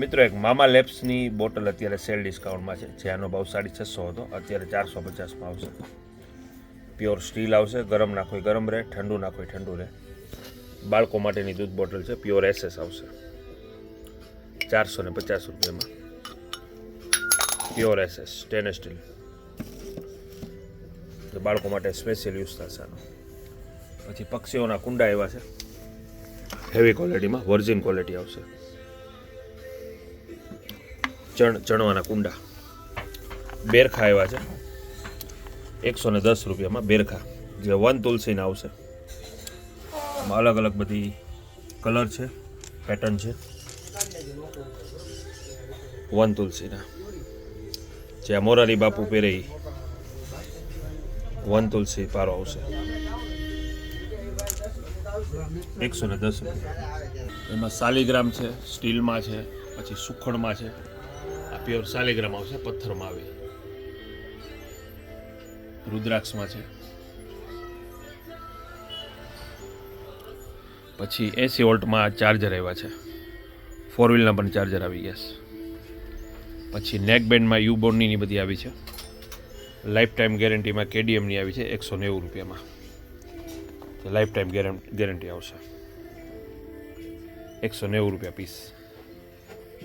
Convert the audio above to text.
મિત્રો એક મામા લેબ્સની બોટલ અત્યારે સેલ ડિસ્કાઉન્ટમાં છે, જેનો ભાવ 650 હતો, અત્યારે 450માં આવશે. પ્યોર સ્ટીલ આવશે, ગરમ નાખો ગરમ રહે, ઠંડુ નાખો ઠંડુ રહે. બાળકો માટેની દૂધ બોટલ છે, પ્યોર એસએસ આવશે 450 રૂપિયામાં. પ્યોર એસએસ સ્ટેનલેસ સ્ટીલ, બાળકો માટે સ્પેશિયલ યુઝ થશે આનો. પછી પક્ષીઓના કુંડા એવા છે, હેવી ક્વોલિટીમાં, વર્જિન ક્વોલિટી આવશે. ચણવાના કુંડા, બેરખા એવા છે 110 રૂપિયામાં. બેરખા જે 1 તુલસીના આવશે, એમાં અલગ અલગ બધી કલર છે, પેટર્ન છે. 1 તુલસીના, જે મોરારી બાપુ પહેરે 1 તુલસી પારો આવશે 110 રૂપિયા. એમાં શાલિગ્રામ છે, સ્ટીલમાં છે, પછી સુખડમાં છે. આ પ્યોર શાલિગ્રામ આવશે, પથ્થરમાં આવે. રુદ્રાક્ષમાં છે. પછી 80 વોલ્ટમાં ચાર્જર આવ્યા છે, 4 વ્હીલના પણ ચાર્જર આવી ગયા છે. પછી નેક બેન્ડમાં યુબોર્નની બધી આવી છે. લાઈફ ટાઈમ ગેરંટીમાં કેડીએમની આવી છે 190 રૂપિયામાં. લાઈફ ટાઈમ ગેરંટી આવશે 190 રૂપિયા પીસ.